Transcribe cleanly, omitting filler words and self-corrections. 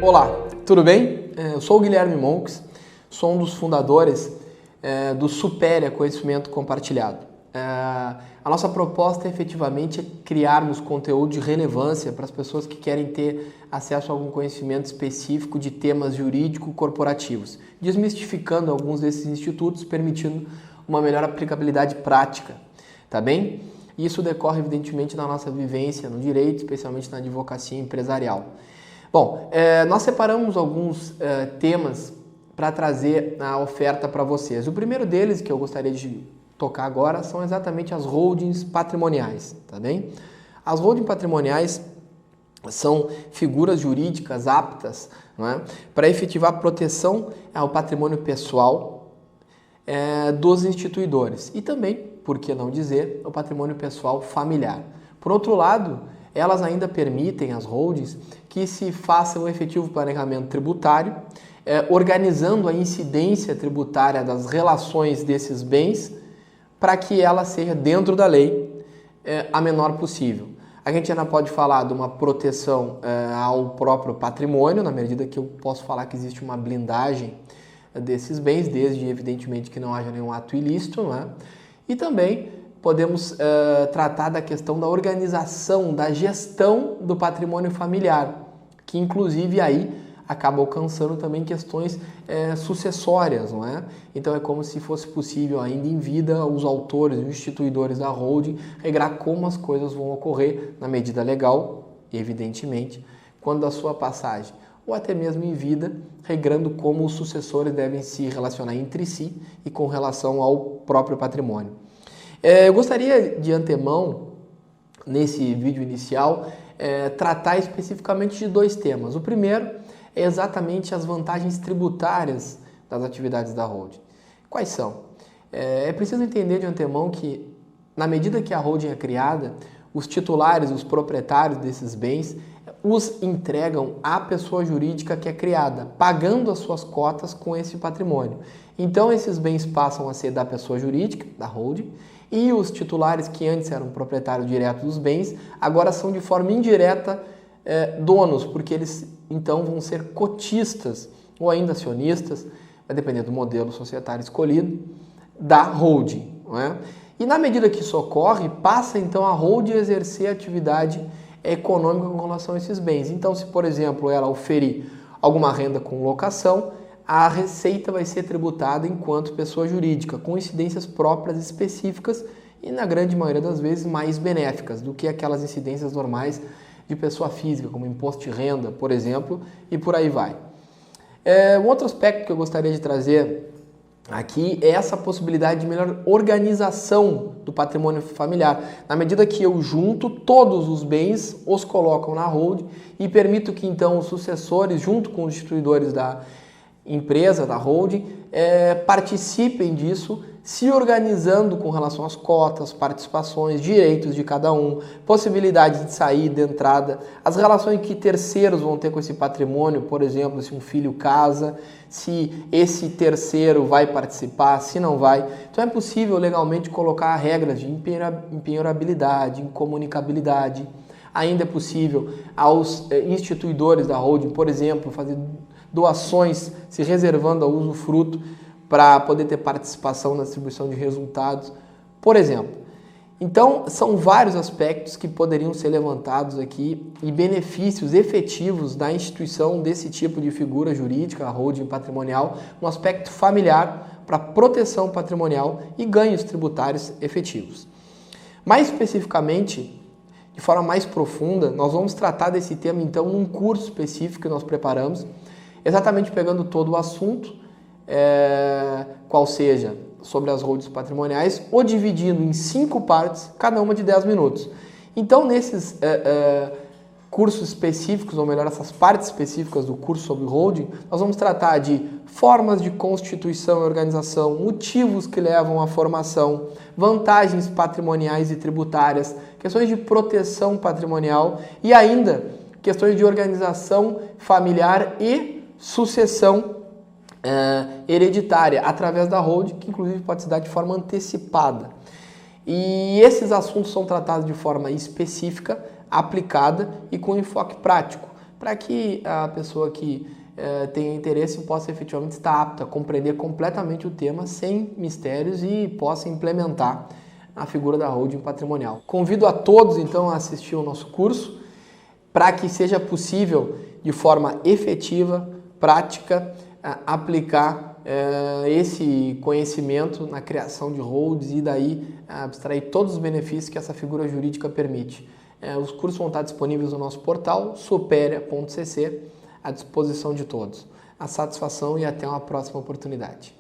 Olá, tudo bem? Eu sou o Guilherme Monks, sou um dos fundadores do Supéria Conhecimento Compartilhado. A nossa proposta efetivamente é criarmos conteúdo de relevância para as pessoas que querem ter acesso a algum conhecimento específico de temas jurídico-corporativos, desmistificando alguns desses institutos, permitindo uma melhor aplicabilidade prática, tá bem? Isso decorre evidentemente da nossa vivência no direito, especialmente na advocacia empresarial. Bom, nós separamos alguns temas para trazer a oferta para vocês. O primeiro deles, que eu gostaria de tocar agora, são exatamente as holdings patrimoniais, tá bem? As holdings patrimoniais são figuras jurídicas aptas, não é, para efetivar proteção ao patrimônio pessoal dos instituidores e também, por que não dizer, o patrimônio pessoal familiar. Por outro lado, elas ainda permitem, as holdings, que se faça um efetivo planejamento tributário, organizando a incidência tributária das relações desses bens para que ela seja, dentro da lei, a menor possível. A gente ainda pode falar de uma proteção ao próprio patrimônio, na medida que eu posso falar que existe uma blindagem desses bens, desde, evidentemente, que não haja nenhum ato ilícito, não é? E também podemos tratar da questão da organização, da gestão do patrimônio familiar, que inclusive aí acaba alcançando também questões sucessórias, não é? Então é como se fosse possível ainda em vida os autores, os instituidores da holding, regrar como as coisas vão ocorrer na medida legal, evidentemente, quando da sua passagem, ou até mesmo em vida, regrando como os sucessores devem se relacionar entre si e com relação ao próprio patrimônio. Eu gostaria de antemão, nesse vídeo inicial, tratar especificamente de dois temas. O primeiro é exatamente as vantagens tributárias das atividades da holding. Quais são? É preciso entender de antemão que, na medida que a holding é criada, os titulares, os proprietários desses bens, os entregam à pessoa jurídica que é criada, pagando as suas cotas com esse patrimônio. Então, esses bens passam a ser da pessoa jurídica, da holding, e os titulares que antes eram proprietários diretos dos bens, agora são de forma indireta donos, porque eles então vão ser cotistas ou ainda acionistas, vai depender do modelo societário escolhido, da holding, não é? E na medida que isso ocorre, passa então a holding a exercer atividade econômica com relação a esses bens. Então, se por exemplo ela oferir alguma renda com locação, a receita vai ser tributada enquanto pessoa jurídica, com incidências próprias específicas e na grande maioria das vezes mais benéficas do que aquelas incidências normais de pessoa física, como imposto de renda, por exemplo, e por aí vai. Um outro aspecto que eu gostaria de trazer aqui é essa possibilidade de melhor organização do patrimônio familiar. Na medida que eu junto todos os bens, os colocam na holding e permito que então os sucessores, junto com os instituidores da empresa, da holding, participem disso, se organizando com relação às cotas, participações, direitos de cada um, possibilidade de saída, de entrada, as relações que terceiros vão ter com esse patrimônio, por exemplo, se um filho casa, se esse terceiro vai participar, se não vai. Então é possível legalmente colocar regras de impenhorabilidade, incomunicabilidade. Ainda é possível aos instituidores da holding, por exemplo, fazer doações se reservando ao usufruto para poder ter participação na distribuição de resultados, por exemplo. Então, são vários aspectos que poderiam ser levantados aqui e benefícios efetivos da instituição desse tipo de figura jurídica, a holding patrimonial, no aspecto familiar, para proteção patrimonial e ganhos tributários efetivos. Mais especificamente, de forma mais profunda, nós vamos tratar desse tema, então, num curso específico que nós preparamos, exatamente pegando todo o assunto, qual seja, sobre as holdings patrimoniais, ou dividindo em 5 partes, cada uma de 10 minutos. Então, nesses cursos específicos, ou melhor, essas partes específicas do curso sobre holding, nós vamos tratar de formas de constituição e organização, motivos que levam à formação, vantagens patrimoniais e tributárias, questões de proteção patrimonial e ainda questões de organização familiar e sucessão hereditária através da holding, que inclusive pode se dar de forma antecipada. E esses assuntos são tratados de forma específica, aplicada e com enfoque prático, para que a pessoa que tenha interesse possa efetivamente estar apta a compreender completamente o tema sem mistérios e possa implementar a figura da holding patrimonial. Convido a todos então a assistir o nosso curso para que seja possível de forma efetiva, prática, aplicar esse conhecimento na criação de holdings e daí abstrair todos os benefícios que essa figura jurídica permite. Os cursos vão estar disponíveis no nosso portal superia.cc, à disposição de todos. A satisfação e até uma próxima oportunidade.